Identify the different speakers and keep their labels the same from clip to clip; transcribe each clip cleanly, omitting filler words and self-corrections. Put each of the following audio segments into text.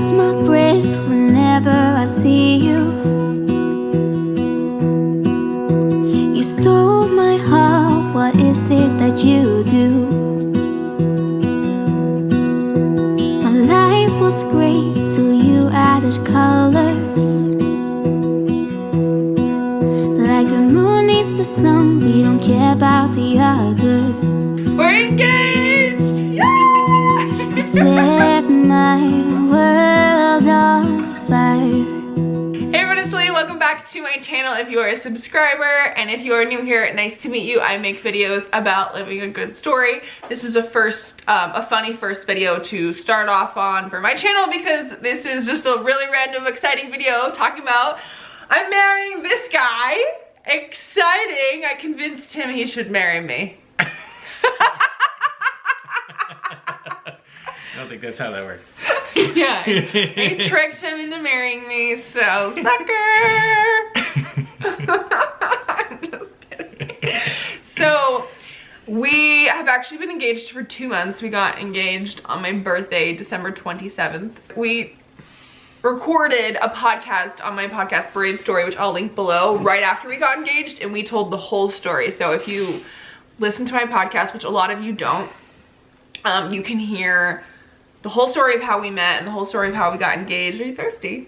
Speaker 1: lose my breath whenever I see you. You stole my heart, what is it that you do? My life was great till you added colors. Like the moon needs the sun, we don't care about the others.
Speaker 2: We're engaged! Yeah!
Speaker 1: You set my world on fire.
Speaker 2: Hey everyone, it's Julie. Welcome back to my channel if you are a subscriber, and if you are new here, nice to meet you. I make videos about living a good story. This is a funny first video to start off on for my channel because this is just a really random, exciting video talking about I'm marrying this guy. Exciting! I convinced him he should marry me.
Speaker 3: I don't think that's how that works.
Speaker 2: Yeah, I tricked him into marrying me, so sucker! I'm just kidding. So, we have actually been engaged for 2 months. We got engaged on my birthday, December 27th. We recorded a podcast on my podcast, Brave Story, which I'll link below, right after we got engaged, and we told the whole story. So if you listen to my podcast, which a lot of you don't, you can hear the whole story of how we met and the whole story of how we got engaged. Are you thirsty?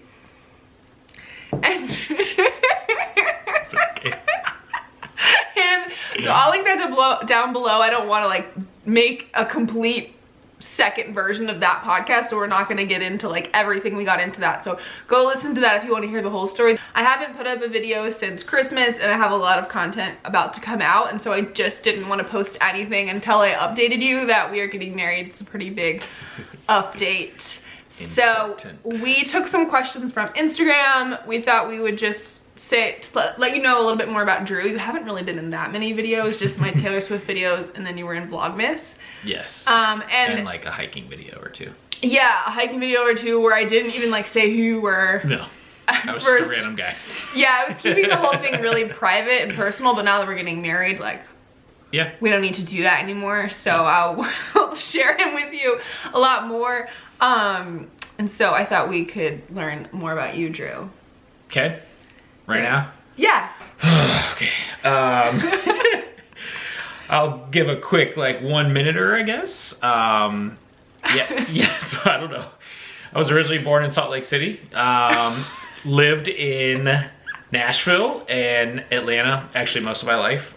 Speaker 2: And
Speaker 3: It's okay.
Speaker 2: and so I'll link that down below. I don't want to like make a complete second version of that podcast, so we're not going to get into like everything we got into that. So go listen to that if you want to hear the whole story. I haven't put up a video since Christmas, and I have a lot of content about to come out, and so I just didn't want to post anything until I updated you that we are getting married. It's a pretty big update. So we took some questions from Instagram. We thought we would just let you know a little bit more about Drew. You haven't really been in that many videos, just my Taylor Swift videos, and then you were in Vlogmas.
Speaker 3: Yes.
Speaker 2: And
Speaker 3: like a hiking video or two.
Speaker 2: Yeah, a hiking video or two where I didn't even like say who you were.
Speaker 3: No, I was just a random guy.
Speaker 2: Yeah, I was keeping the whole thing really private and personal, but now that we're getting married, like,
Speaker 3: yeah,
Speaker 2: we don't need to do that anymore. So I'll share him with you a lot more. And so I thought we could learn more about you, Drew.
Speaker 3: Okay. Right now?
Speaker 2: Yeah.
Speaker 3: Okay. I'll give a quick like 1 minute-er, I guess. Yeah, so I don't know. I was originally born in Salt Lake City. Lived in Nashville and Atlanta, actually most of my life.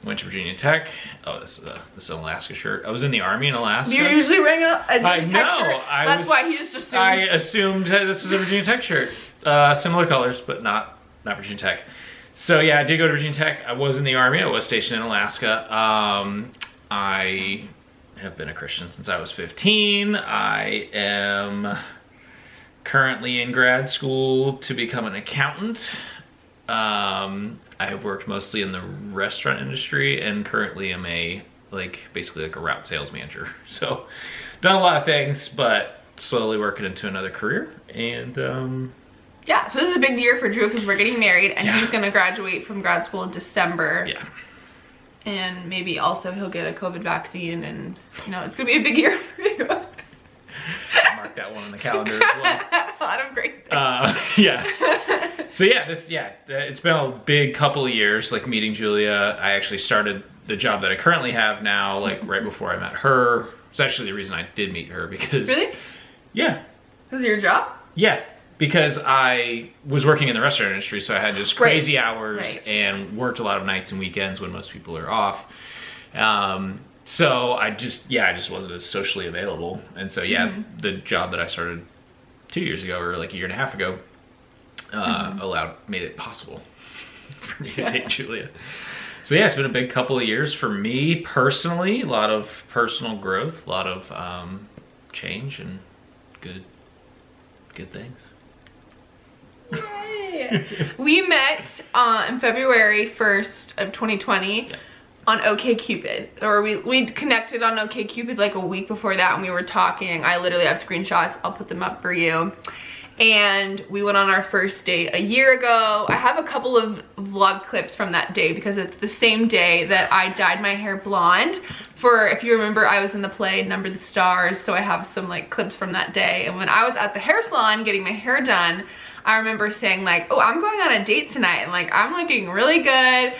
Speaker 3: Went to Virginia Tech. Oh, this is an Alaska shirt. I was in the Army in Alaska.
Speaker 2: You're usually wearing a Virginia Tech shirt. That's why he just assumed.
Speaker 3: I assumed this was a Virginia Tech shirt. Similar colors, but not Virginia Tech. So yeah, I did go to Virginia Tech. I was in the Army. I was stationed in Alaska. I have been a Christian since I was 15. I am currently in grad school to become an accountant. I have worked mostly in the restaurant industry and currently am basically like a route sales manager. So done a lot of things, but slowly working into another career. And
Speaker 2: yeah, so this is a big year for Drew because we're getting married, and
Speaker 3: yeah,
Speaker 2: he's going to graduate from grad school in December.
Speaker 3: Yeah.
Speaker 2: And maybe also he'll get a COVID vaccine, and you know, it's going to be a big year for you.
Speaker 3: Mark that one on the calendar as well.
Speaker 2: A lot of great things.
Speaker 3: Yeah. So yeah, it's been a big couple of years, like meeting Julia. I actually started the job that I currently have now, like right before I met her. It's actually the reason I did meet her because...
Speaker 2: Really?
Speaker 3: Yeah.
Speaker 2: Was it your job?
Speaker 3: Yeah. Because I was working in the restaurant industry, so I had just crazy hours and worked a lot of nights and weekends when most people are off. So I just wasn't as socially available. And so yeah, the job that I started 2 years ago or like a year and a half ago made it possible for me to date Julia. So yeah, it's been a big couple of years for me personally. A lot of personal growth, a lot of change and good things.
Speaker 2: We met on February 1st of 2020 on OkCupid, or we connected on OkCupid like a week before that, and we were talking. I literally have screenshots. I'll put them up for you. and we went on our first date a year ago. I have a couple of vlog clips from that day because it's the same day that I dyed my hair blonde. For, if you remember, I was in the play Number the Stars, so I have some like clips from that day. And when I was at the hair salon getting my hair done, I remember saying like, oh, I'm going on a date tonight and like I'm looking really good.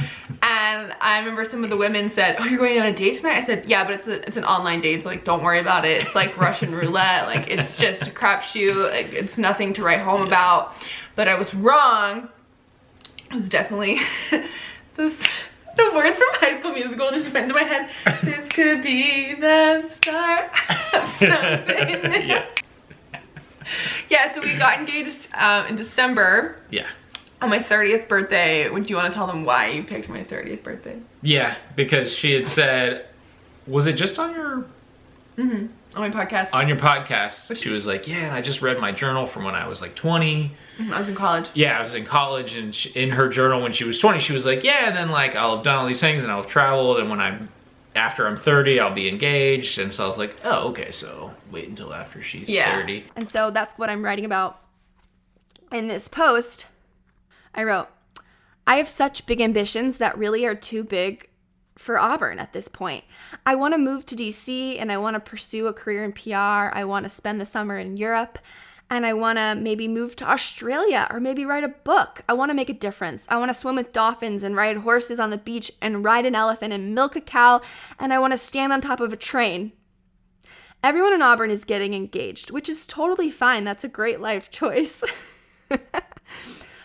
Speaker 2: And I remember some of the women said, oh, you're going on a date tonight? I said, yeah, but it's an online date, so like don't worry about it. It's like Russian roulette, like it's just a crapshoot, like it's nothing to write home about. But I was wrong. It was definitely the words from High School Musical just went into my head. This could be the start of something.
Speaker 3: Yeah.
Speaker 2: Yeah, so we got engaged in December.
Speaker 3: Yeah.
Speaker 2: On my 30th birthday. Would you want to tell them why you picked my 30th birthday?
Speaker 3: Yeah, because she had said, was it just on your...
Speaker 2: Mm-hmm. On my podcast.
Speaker 3: On your podcast. She was like, yeah, and I just read my journal from when I was like 20.
Speaker 2: I was in college.
Speaker 3: Yeah, I was in college, and in her journal when she was 20, she was like, yeah, and then like I'll have done all these things and I'll have traveled, and after I'm 30, I'll be engaged. And so I was like, oh, okay, so wait until after she's 30.
Speaker 4: And so that's what I'm writing about in this post. I wrote, I have such big ambitions that really are too big for Auburn at this point. I want to move to DC, and I want to pursue a career in PR. I want to spend the summer in Europe, and I want to maybe move to Australia or maybe write a book. I want to make a difference. I want to swim with dolphins and ride horses on the beach and ride an elephant and milk a cow, and I want to stand on top of a train. Everyone in Auburn is getting engaged, which is totally fine. That's a great life choice.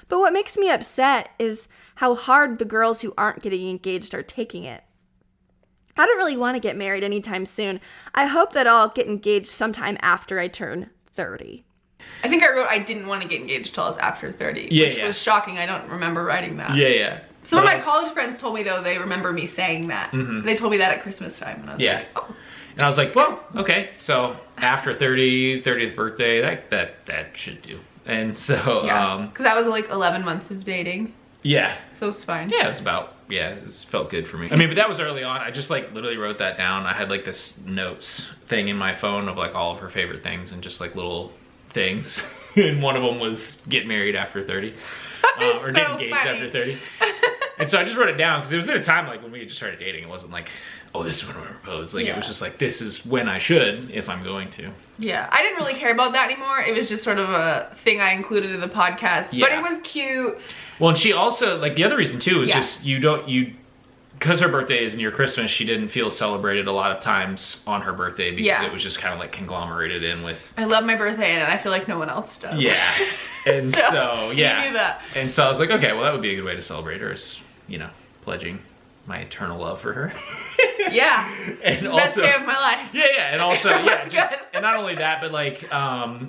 Speaker 4: But what makes me upset is how hard the girls who aren't getting engaged are taking it. I don't really want to get married anytime soon. I hope that I'll get engaged sometime after I turn 30.
Speaker 2: I think I wrote I didn't want to get engaged till I was after 30, which was shocking. I don't remember writing that.
Speaker 3: Yeah.
Speaker 2: Some of my college friends told me, though, they remember me saying that. Mm-hmm. They told me that at Christmas time, and I was like, oh.
Speaker 3: And I was like, well, okay, so after 30th birthday, that should do. And so,
Speaker 2: because that was like 11 months of dating.
Speaker 3: Yeah.
Speaker 2: So it's fine.
Speaker 3: Yeah, it felt good for me. I mean, but that was early on. I just like literally wrote that down. I had like this notes thing in my phone of like all of her favorite things and just like little things. And one of them was get married after 30. Or get engaged after 30. And so I just wrote it down because it was at a time like when we just started dating. It wasn't like, oh, this is when I propose. Like it was just like, this is when I should if I'm going to.
Speaker 2: Yeah, I didn't really care about that anymore. It was just sort of a thing I included in the podcast, but it was cute.
Speaker 3: Well, and she also, like the other reason too is just because her birthday is near Christmas, she didn't feel celebrated a lot of times on her birthday because it was just kind of like conglomerated in with.
Speaker 2: I love my birthday and I feel like no one else does.
Speaker 3: Yeah, and so
Speaker 2: you knew that.
Speaker 3: And so I was like, okay, well that would be a good way to celebrate her is, pledging my eternal love for her.
Speaker 2: Yeah,
Speaker 3: and
Speaker 2: it's the
Speaker 3: also,
Speaker 2: best day of my life.
Speaker 3: Yeah, and also, and not only that, but like,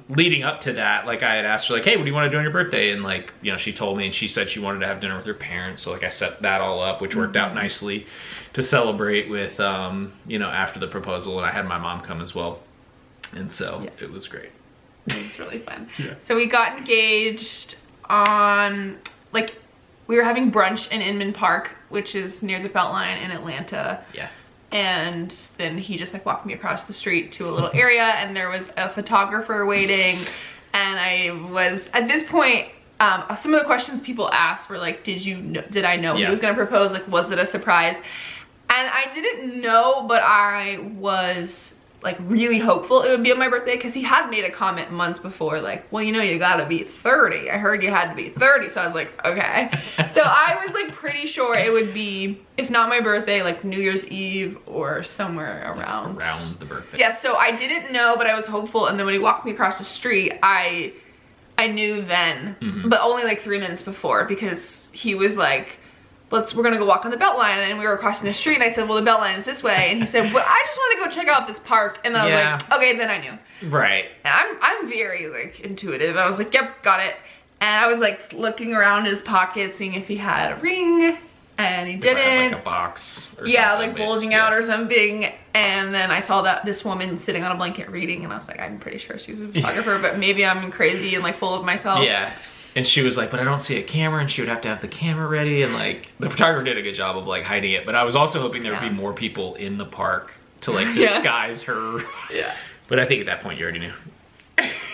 Speaker 3: leading up to that, like I had asked her like, hey, what do you want to do on your birthday? And like, she told me, and she said she wanted to have dinner with her parents. So like I set that all up, which worked out nicely to celebrate with, after the proposal, and I had my mom come as well. And so it was great.
Speaker 2: It was really fun.
Speaker 3: Yeah.
Speaker 2: So we got engaged on, we were having brunch in Inman Park, which is near the Beltline in Atlanta. Yeah. And then he just walked me across the street to a little area, and there was a photographer waiting. And I was, at this point, some of the questions people asked were like, did I know he was gonna propose? Like, was it a surprise? And I didn't know, but I was really hopeful it would be on my birthday, because he had made a comment months before well, you gotta be 30. I heard you had to be 30. So I was like, okay. So I was pretty sure it would be, if not my birthday, New Year's Eve or somewhere around
Speaker 3: the birthday.
Speaker 2: Yeah, so I didn't know, but I was hopeful. And then when he walked me across the street, I knew then, but only 3 minutes before, because he was like, we're gonna go walk on the Beltline, and we were crossing the street, and I said, well, the Beltline is this way, and he said, well, I just want to go check out this park, and then I was like, okay, then I knew.
Speaker 3: Right.
Speaker 2: And I'm very intuitive. I was like, yep, got it. And I was looking around his pocket, seeing if he had a ring, and he didn't.
Speaker 3: Like a box or
Speaker 2: something. Bulging out or something. And then I saw this woman sitting on a blanket reading, and I was like, I'm pretty sure she's a photographer, but maybe I'm crazy and full of myself.
Speaker 3: Yeah. And she was like, but I don't see a camera, and she would have to have the camera ready, and the photographer did a good job of hiding it, but I was also hoping there would be more people in the park to disguise her. Yeah. But I think at that point you already knew.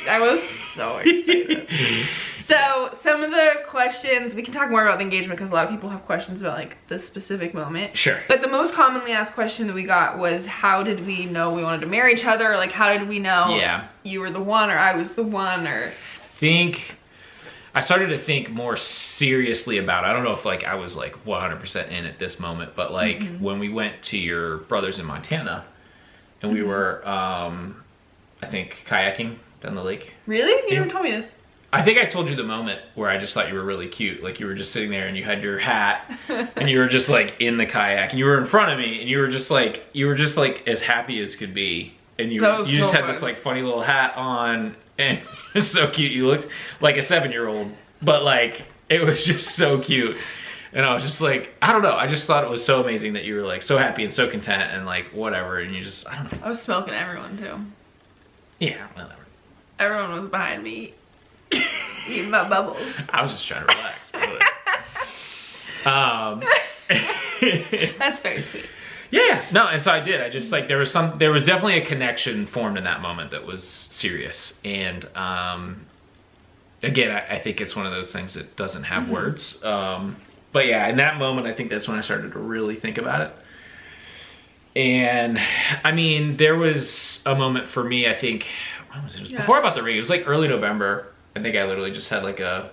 Speaker 2: I was so excited. So some of the questions, we can talk more about the engagement because a lot of people have questions about like the specific moment.
Speaker 3: Sure.
Speaker 2: But the most commonly asked question that we got was, how did we know we wanted to marry each other? Or like, how did we know you were the one or I was the one? Or
Speaker 3: I started to think more seriously about it. I don't know if like I was like 100% in at this moment, but like when we went to your brother's in Montana and we were, I think kayaking down the lake.
Speaker 2: Really? You never told me this.
Speaker 3: I think I told you the moment where I just thought you were really cute. Like you were just sitting there and you had your hat and you were just like in the kayak and you were in front of me and you were just like as happy as could be. And you just had this like funny little hat on and it was so cute. You looked like a 7-year-old, but like it was just so cute. And I was just like, I don't know. I just thought it was so amazing that you were like so happy and so content and like whatever. And you just, I don't know.
Speaker 2: I was smoking everyone too.
Speaker 3: Yeah, whatever.
Speaker 2: Everyone was behind me eating my bubbles.
Speaker 3: I was just trying to relax.
Speaker 2: That's very sweet.
Speaker 3: Yeah, no, and so I did. I just like there was definitely a connection formed in that moment that was serious. And again, I think it's one of those things that doesn't have words. But yeah, in that moment, I think that's when I started to really think about it. And I mean, there was a moment for me, I think, when was it? It was before I bought the ring. It was like early November. I think I literally just had like a...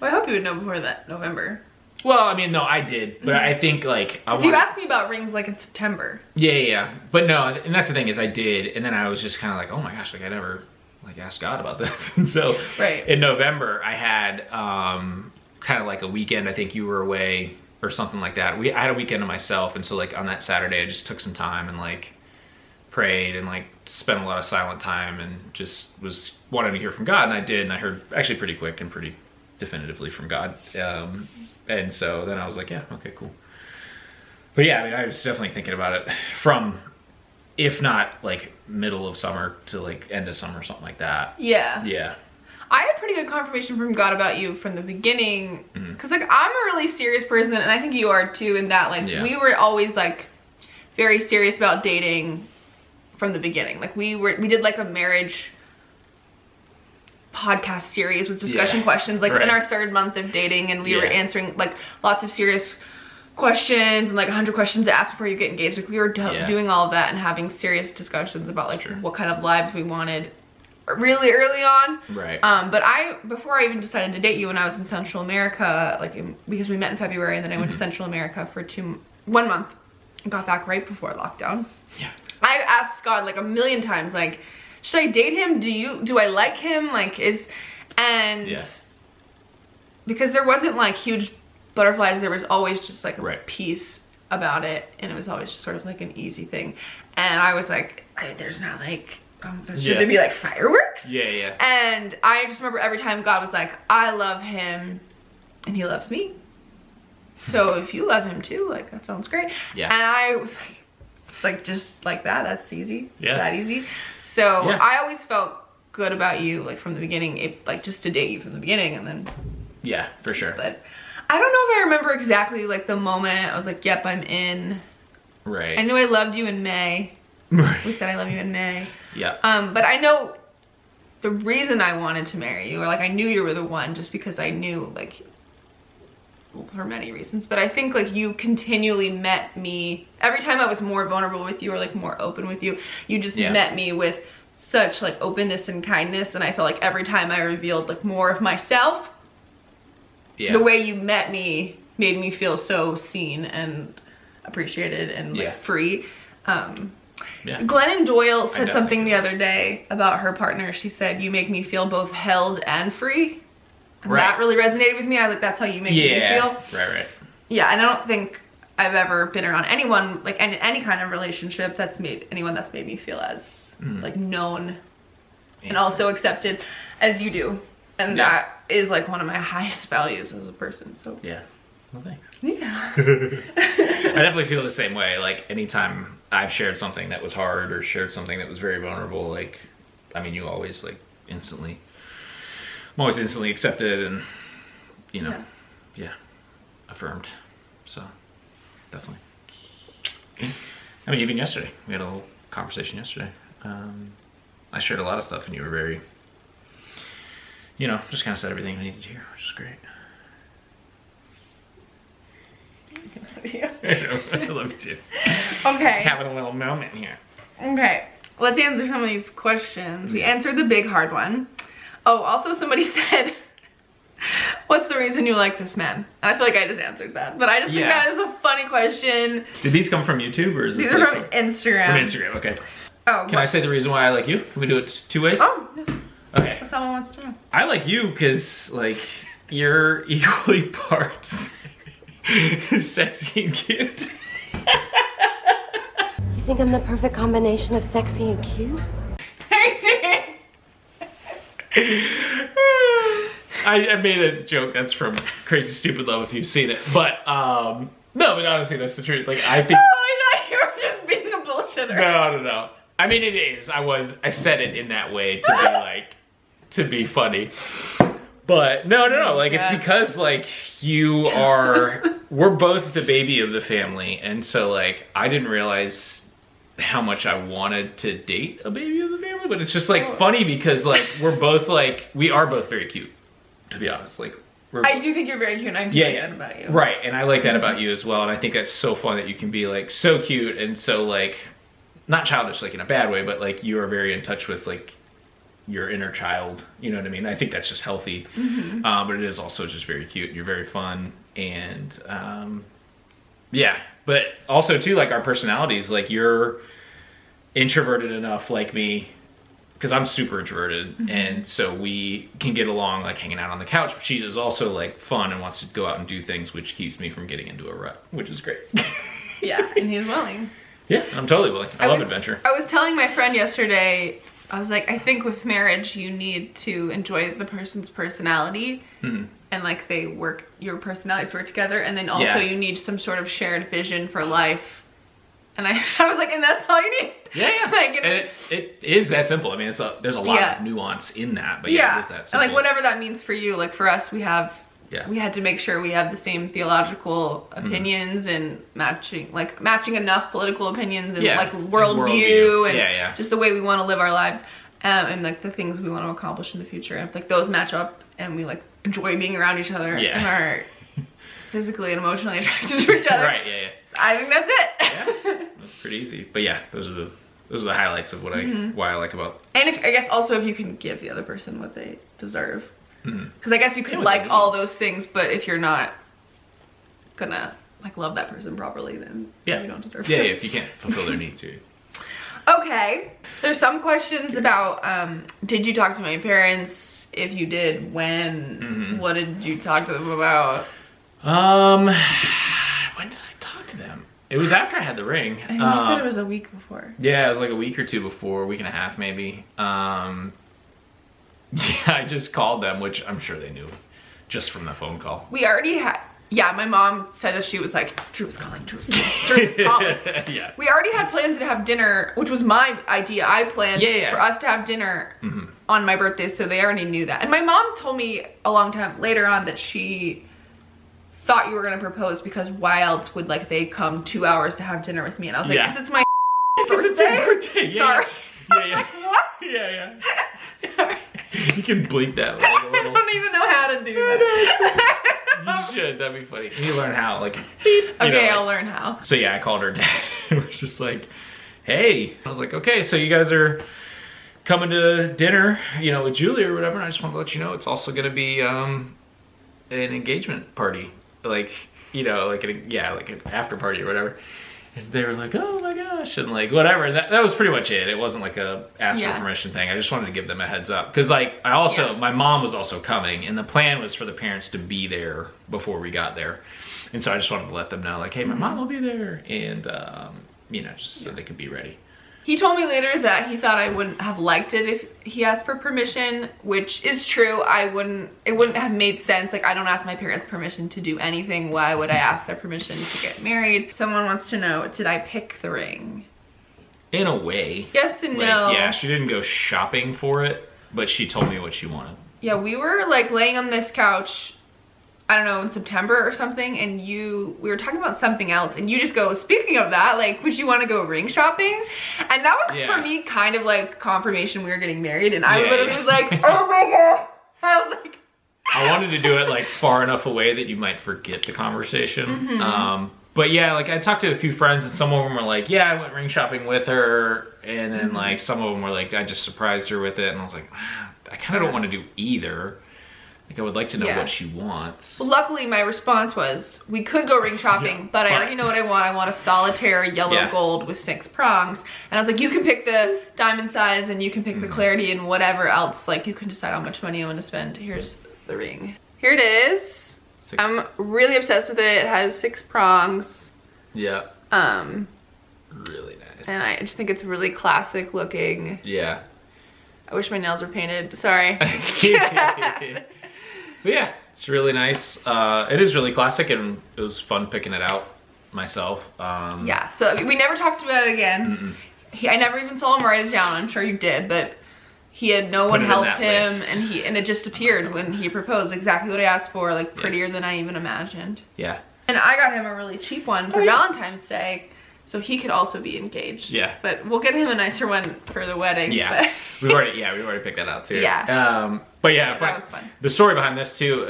Speaker 2: Well, I hope you would know before that November.
Speaker 3: Well, I mean, no, I did. But I think like...
Speaker 2: You asked me about rings like in September.
Speaker 3: Yeah. But no, and that's the thing is I did. And then I was just kind of like, oh my gosh, like I never like asked God about this. And so in November, I had kind of like a weekend. I think you were away or something like that. I had a weekend to myself. And so like on that Saturday, I just took some time and like prayed and like spent a lot of silent time and just was wanting to hear from God. And I did. And I heard actually pretty quick and pretty definitively from God. And so then I was like, yeah, okay, cool. But yeah, I mean, I was definitely thinking about it from, if not like middle of summer to like end of summer, something like that.
Speaker 2: Yeah.
Speaker 3: Yeah.
Speaker 2: I had pretty good confirmation from God about you from the beginning. Cause like I'm a really serious person and I think you are too, in that like we were always like very serious about dating from the beginning. Like we did like a marriage podcast series with discussion questions like in our 3rd month of dating, and we were answering like lots of serious questions and like 100 questions to ask before you get engaged. Like we were doing all of that and having serious discussions about like what kind of lives we wanted really early on. But before I even decided to date you, when I was in Central America, like because we met in February and then I went to Central America for 1 month and got back right before lockdown. I asked God like a million times, like, should I date him? Do I like him? Like because there wasn't like huge butterflies, there was always just like a peace about it, and it was always just sort of like an easy thing. And I was like, there's not like, should there be like fireworks? And I just remember every time God was like, I love him and he loves me. So if you love him too, like that sounds great. And I was like, it's like just like that. That's easy. It's that easy. So I always felt good about you, like from the beginning, if like just to date you from the beginning, and then
Speaker 3: for sure.
Speaker 2: But I don't know if I remember exactly like the moment I was like, yep, I'm in. I knew I loved you in May. We said I love you in May. But I know the reason I wanted to marry you, or like I knew you were the one, just because I knew like, for many reasons, but I think like you continually met me every time I was more vulnerable with you or like more open with you. You just met me with such like openness and kindness, and I felt like every time I revealed like more of myself, the way you met me made me feel so seen and appreciated and like free. Glennon Doyle said something the other day about her partner. She said, you make me feel both held and free. That really resonated with me. I was like, that's how you make me feel. Yeah, and I don't think I've ever been around anyone, like any kind of relationship that's made me feel as like known and also accepted as you do. And that is like one of my highest values as a person. So
Speaker 3: well, thanks.
Speaker 2: I
Speaker 3: definitely feel the same way. Like anytime I've shared something that was hard or shared something that was very vulnerable, like, I mean, you always like instantly, I'm always instantly accepted and, you know, affirmed. So, definitely. I mean, even yesterday, we had a little conversation yesterday. I shared a lot of stuff and you were very you know, just kind of said everything I needed to hear, which is great. I love you too.
Speaker 2: Okay.
Speaker 3: Having a little moment here.
Speaker 2: Okay. Let's answer some of these questions. We answered the big hard one. Oh, also somebody said, what's the reason you like this man? And I feel like I just answered that. But I just think that is a funny question.
Speaker 3: Did these come from YouTube or is this
Speaker 2: These are from Instagram.
Speaker 3: From Instagram, okay.
Speaker 2: Oh,
Speaker 3: Can I say the reason why I like you? Can we do it 2 ways?
Speaker 2: Oh, yes.
Speaker 3: Okay.
Speaker 2: If someone wants to know.
Speaker 3: I like you because, like, you're equally parts sexy and cute.
Speaker 5: You think I'm the perfect combination of sexy and cute?
Speaker 3: I made a joke that's from Crazy Stupid Love if you've seen it. But, no, but honestly, that's the truth. Like, I think...
Speaker 2: Oh, I thought you were just being a bullshitter.
Speaker 3: No. I mean, it is. I said it in that way to be, like, to be funny. But no, like it's because like we're both the baby of the family, and so like I didn't realize how much I wanted to date a baby of the family, but it's just like funny because like we are both very cute, to be honest. Like
Speaker 2: I do think you're very cute, and I do like that about you.
Speaker 3: Right, and I like that about you as well, and I think that's so fun that you can be like so cute and so like not childish like in a bad way, but like you are very in touch with like your inner child, you know what I mean? I think that's just healthy, but it is also just very cute. You're very fun, and yeah, but also too, like our personalities, like you're introverted enough like me, because I'm super introverted, and so we can get along like hanging out on the couch, but she is also like fun and wants to go out and do things, which keeps me from getting into a rut, which is great.
Speaker 2: Yeah, and he's willing.
Speaker 3: Yeah, I'm totally willing. I love adventure.
Speaker 2: I was telling my friend yesterday, I was like, I think with marriage, you need to enjoy the person's personality and like your personalities work together. And then also you need some sort of shared vision for life. And I was like, and that's all you need.
Speaker 3: Yeah. Like, it is that simple. I mean, there's a lot of nuance in that, but it is that simple.
Speaker 2: And like whatever that means for you, like for us, we had to make sure we have the same theological opinions and matching enough political opinions and like worldview and just the way we want to live our lives and like the things we want to accomplish in the future. And if like those match up and we like enjoy being around each other and are physically and emotionally attracted to each other.
Speaker 3: Right,
Speaker 2: I think that's it.
Speaker 3: Yeah, that's pretty easy. But yeah, those are the highlights of what why I like about.
Speaker 2: And I guess also if you can give the other person what they deserve. Because I guess you could like all those things, but if you're not gonna like love that person properly, then you don't deserve it.
Speaker 3: Yeah, if you can't fulfill their needs, too.
Speaker 2: Okay, there's some questions about did you talk to my parents? If you did, when? What did you talk to them about?
Speaker 3: When did I talk to them? It was after I had the ring.
Speaker 2: I think you said it was a week before.
Speaker 3: Yeah, it was like a week or two before, a week and a half maybe. Yeah, I just called them, which I'm sure they knew just from the phone call.
Speaker 2: We already had, my mom said that she was like, Drew was calling.
Speaker 3: Yeah.
Speaker 2: We already had plans to have dinner, which was my idea. I planned for us to have dinner on my birthday, so they already knew that. And my mom told me a long time later on that she thought you were going to propose because why else would like they come 2 hours to have dinner with me? And I was like, because it's my birthday.
Speaker 3: It's your birthday. Yeah,
Speaker 2: Sorry.
Speaker 3: Yeah.
Speaker 2: What?
Speaker 3: Yeah.
Speaker 2: Sorry.
Speaker 3: You can bleep that like a little.
Speaker 2: I don't even know how to do that.
Speaker 3: You should. That'd be funny. You learn how. Like.
Speaker 2: Okay, I'll learn how.
Speaker 3: So yeah, I called her dad. It was just like, hey. I was like, okay, so you guys are coming to dinner, with Julie or whatever. And I just want to let you know it's also going to be an engagement party, like like an after party or whatever. And they were like, oh my gosh, and like whatever. That was pretty much it. It wasn't like a ask for permission thing. I just wanted to give them a heads up. Because like my mom was also coming, and the plan was for the parents to be there before we got there. And so I just wanted to let them know, like, hey, my mom will be there, and just so they could be ready.
Speaker 2: He told me later that he thought I wouldn't have liked it if he asked for permission, which is true. It wouldn't have made sense. Like, I don't ask my parents permission to do anything. Why would I ask their permission to get married? Someone wants to know, did I pick the ring?
Speaker 3: In a way.
Speaker 2: Yes and no.
Speaker 3: Yeah, she didn't go shopping for it, but she told me what she wanted.
Speaker 2: Yeah, we were like laying on this couch, I don't know, in September or something, and we were talking about something else, and you just go, speaking of that, like, would you want to go ring shopping? And that was, for me, kind of like confirmation we were getting married, and I literally was like, oh my god, I was like,
Speaker 3: I wanted to do it like far enough away that you might forget the conversation. But yeah, like I talked to a few friends and some of them were like, yeah, I went ring shopping with her. And then like some of them were like, I just surprised her with it. And I was like, wow, I kind of don't want to do either. Like I would like to know what she wants.
Speaker 2: Well, luckily my response was, we could go ring shopping, but I already know what I want. I want a solitaire yellow gold with 6 prongs. And I was like, you can pick the diamond size and you can pick the clarity and whatever else. Like you can decide how much money you want to spend. Here's the ring. Here it is.
Speaker 3: 6.
Speaker 2: I'm really obsessed with it. It has 6 prongs.
Speaker 3: Yeah. Really nice.
Speaker 2: And I just think it's really classic looking.
Speaker 3: Yeah.
Speaker 2: I wish my nails were painted. Sorry.
Speaker 3: So yeah, it's really nice. It is really classic and it was fun picking it out myself.
Speaker 2: Yeah, so we never talked about it again. I never even saw him write it down. I'm sure you did, but he had no one helped him and it just appeared when he proposed, exactly what I asked for, like prettier than I even imagined.
Speaker 3: Yeah.
Speaker 2: And I got him a really cheap one for Valentine's Day, so he could also be engaged.
Speaker 3: Yeah.
Speaker 2: But we'll get him a nicer one for the wedding.
Speaker 3: Yeah. We've already picked that out too.
Speaker 2: Yeah.
Speaker 3: But yeah,
Speaker 2: that was fun.
Speaker 3: The story behind this too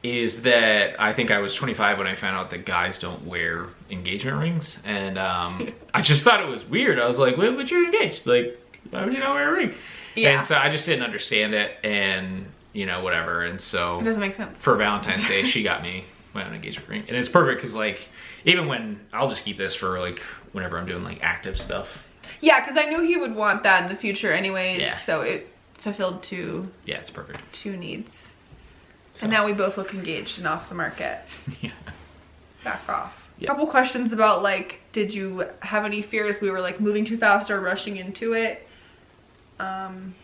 Speaker 3: is that I think I was 25 when I found out that guys don't wear engagement rings, and I just thought it was weird. I was like, "Well, but you're engaged. Like, why would you not wear a ring?"
Speaker 2: Yeah.
Speaker 3: And so I just didn't understand it, and whatever. And so
Speaker 2: It doesn't make sense.
Speaker 3: for Valentine's Day, she got me my own engagement ring, and it's perfect because like even when I'll just keep this for like whenever I'm doing like active stuff.
Speaker 2: Yeah, because I knew he would want that in the future anyways.
Speaker 3: Yeah.
Speaker 2: So it fulfilled two
Speaker 3: Yeah, it's perfect.
Speaker 2: needs.
Speaker 3: So.
Speaker 2: And now we both look engaged and off the market.
Speaker 3: Yeah.
Speaker 2: Back off.
Speaker 3: Yeah.
Speaker 2: A couple questions about like, did you have any fears we were like moving too fast or rushing into it? And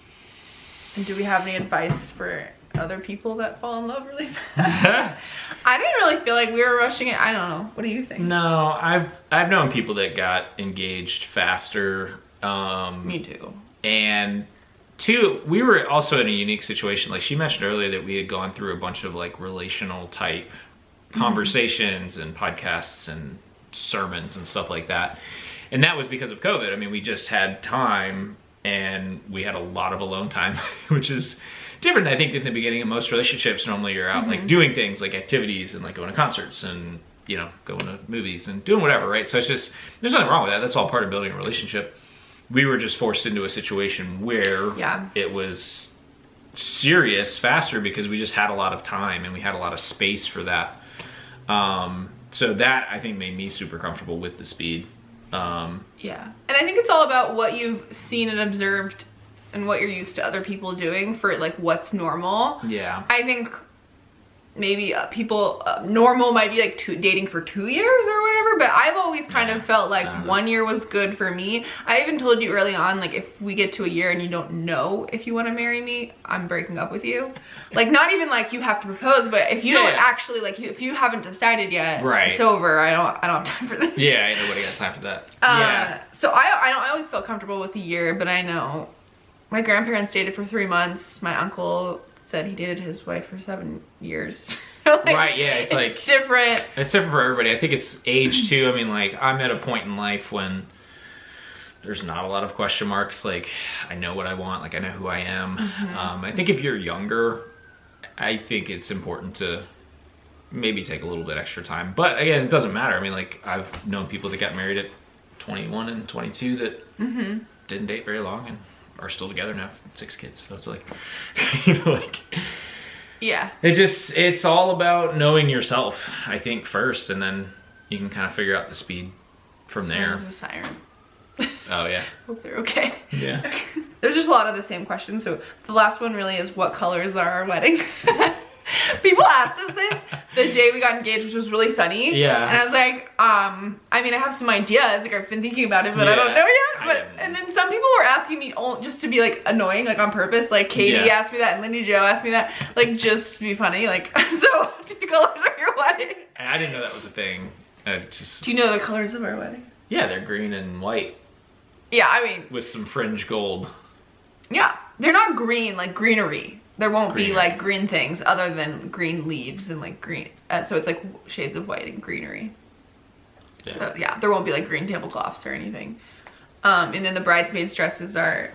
Speaker 2: do we have any advice for other people that fall in love really fast? I didn't really feel like we were rushing it. I don't know. What do you think?
Speaker 3: No, I've known people that got engaged faster.
Speaker 2: Me too.
Speaker 3: And 2, we were also in a unique situation. Like she mentioned earlier that we had gone through a bunch of like relational type conversations and podcasts and sermons and stuff like that. And that was because of COVID. I mean, we just had time and we had a lot of alone time, which is different, I think, in the beginning of most relationships. Normally you're out like doing things like activities and like going to concerts and, going to movies and doing whatever, right? So it's just, there's nothing wrong with that. That's all part of building a relationship. We were just forced into a situation where it was serious faster because we just had a lot of time and we had a lot of space for that. So that I think made me super comfortable with the speed.
Speaker 2: Yeah. And I think it's all about what you've seen and observed and what you're used to other people doing for like what's normal.
Speaker 3: Yeah.
Speaker 2: I think maybe people normal might be like dating for 2 years or whatever, but I've always kind of felt like 1 year was good for me. I even told you early on, like if we get to a year and you don't know if you want to marry me, I'm breaking up with you. Like not even like you have to propose, but if you don't actually like if you haven't decided yet, it's over. I don't have time for this.
Speaker 3: Yeah, ain't nobody got time for that.
Speaker 2: So I always felt comfortable with a year, but I know my grandparents dated for 3 months. My uncle said he dated his wife for 7 years. So, like, it's like
Speaker 3: different. It's different for everybody. I think it's age too. I mean, like I'm at a point in life when there's not a lot of question marks. Like I know what I want. Like I know who I am. I think if you're younger, I think it's important to maybe take a little bit extra time. But again, it doesn't matter. I mean, like I've known people that got married at 21 and 22 that didn't date very long and are still together now, 6 kids. So it's like, it's all about knowing yourself, I think, first, and then you can kind of figure out the speed from there.
Speaker 2: There's a siren.
Speaker 3: Oh yeah.
Speaker 2: Hope they're okay.
Speaker 3: Yeah.
Speaker 2: There's just a lot of the same questions. So the last one really is, what colors are our wedding? People asked us this the day we got engaged, which was really funny.
Speaker 3: Yeah.
Speaker 2: And I was like, I mean, I have some ideas. Like, I've been thinking about it, but I don't know yet. And then some people were asking me just to be like annoying, like on purpose. Like Katie asked me that, and Lindy Jo asked me that, like just to be funny. Like, so the colors of your wedding?
Speaker 3: I didn't know that was a thing.
Speaker 2: Do you know the colors of our wedding?
Speaker 3: Yeah, they're green and white.
Speaker 2: Yeah, I mean,
Speaker 3: with some fringe gold.
Speaker 2: Yeah, they're not green like greenery. There won't be like green things other than green leaves and like green. So it's like shades of white and greenery. Yeah. So yeah, there won't be like green tablecloths or anything. And then the bridesmaids' dresses are.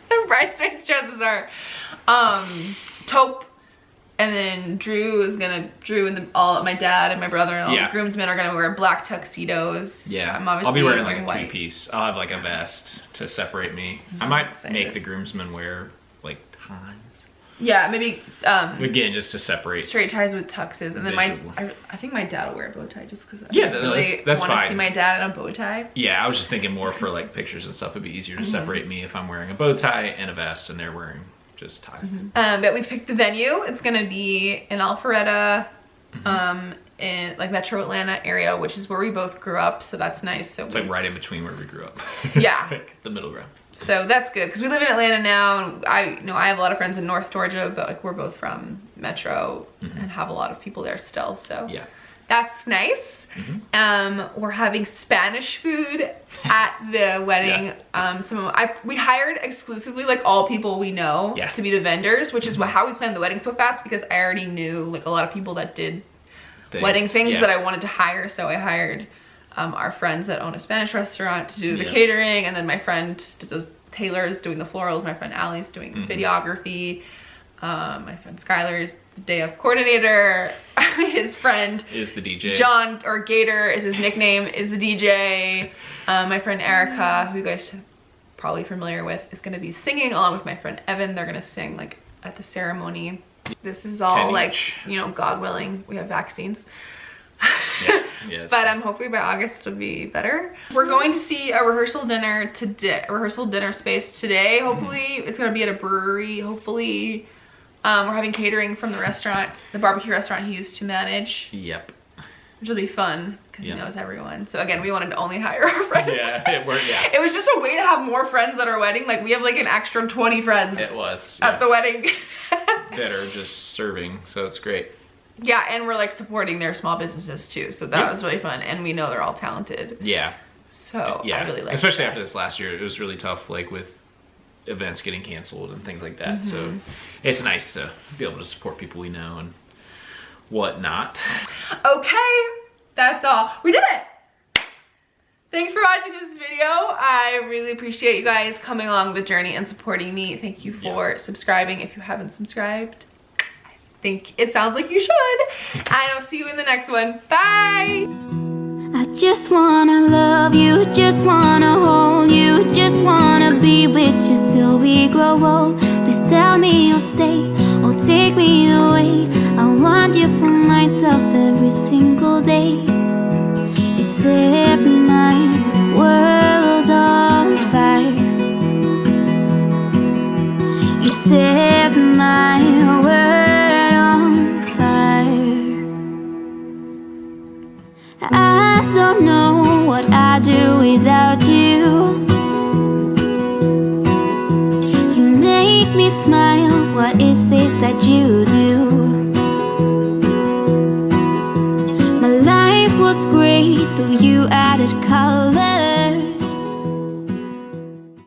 Speaker 2: The bridesmaids' dresses are taupe, and then Drew and all my dad and my brother and all the groomsmen are gonna wear black tuxedos.
Speaker 3: Yeah,
Speaker 2: I'm obviously
Speaker 3: I'll be wearing like a
Speaker 2: white.
Speaker 3: 3-piece. I'll have like a vest to separate me. I might make the groomsmen wear like ties.
Speaker 2: Yeah, maybe
Speaker 3: Again, just to separate.
Speaker 2: straight ties with tuxes, and then
Speaker 3: Visual.
Speaker 2: I think my dad will wear a bow tie just because
Speaker 3: Yeah,
Speaker 2: I really
Speaker 3: that's
Speaker 2: want to
Speaker 3: fine.
Speaker 2: see my dad in a bow tie.
Speaker 3: Yeah, I was just thinking more for like pictures and stuff. It'd be easier to separate me if I'm wearing a bow tie and a vest, and they're wearing just ties.
Speaker 2: But we picked the venue. It's gonna be in Alpharetta, in like Metro Atlanta area, which is where we both grew up. So that's nice. So
Speaker 3: It's like right in between where we grew up.
Speaker 2: Yeah.
Speaker 3: It's like the middle ground.
Speaker 2: So that's good because we live in Atlanta now, and I have a lot of friends in North Georgia, but like we're both from Metro and have a lot of people there still. So
Speaker 3: Yeah.
Speaker 2: that's nice. We're having Spanish food at the wedding. We hired exclusively like all people we know to be the vendors, which is how we planned the wedding so fast because I already knew like a lot of people that did wedding things that I wanted to hire. So I hired our friends that own a Spanish restaurant to do the catering, and then my friend Taylor is doing the florals, my friend Allie's doing videography, my friend Skylar is the day of coordinator, his friend
Speaker 3: Is the DJ.
Speaker 2: John, or Gator is his nickname, is the DJ. My friend Erica, who you guys are probably familiar with, is going to be singing along with my friend Evan. They're going to sing like at the ceremony. This is all
Speaker 3: 10
Speaker 2: like,
Speaker 3: each.
Speaker 2: you know, God willing, we have vaccines.
Speaker 3: Yes.
Speaker 2: But hopefully by August it'll be better. We're going to see a rehearsal dinner space today. Hopefully it's gonna be at a brewery. Hopefully we're having catering from the restaurant, the barbecue restaurant he used to manage,
Speaker 3: Yep.
Speaker 2: which will be fun because he knows everyone. So again, we wanted to only hire our friends.
Speaker 3: Yeah, it worked. Yeah.
Speaker 2: It was just a way to have more friends at our wedding. Like we have like an extra 20 friends
Speaker 3: It was.
Speaker 2: at the wedding.
Speaker 3: That are just serving, so it's great.
Speaker 2: Yeah, and we're like supporting their small businesses too. So that was really fun, and we know they're all talented.
Speaker 3: Yeah.
Speaker 2: So
Speaker 3: Yeah.
Speaker 2: I really like
Speaker 3: Especially
Speaker 2: that.
Speaker 3: after this last year, it was really tough, like with events getting canceled and things like that. So it's nice to be able to support people we know and whatnot.
Speaker 2: Okay, that's all. We did it! Thanks for watching this video. I really appreciate you guys coming along the journey and supporting me. Thank you for subscribing if you haven't subscribed. I think it sounds like you should. And I'll see you in the next one. Bye!
Speaker 1: I just wanna love you, just wanna hold you, just wanna be with you till we grow old. Please tell me you'll stay or take me away. I want you for myself every single day. You set my world on fire. You set my world on fire. I don't know what I'd do without you. You make me smile, what is it that you do? My life was great till you added color.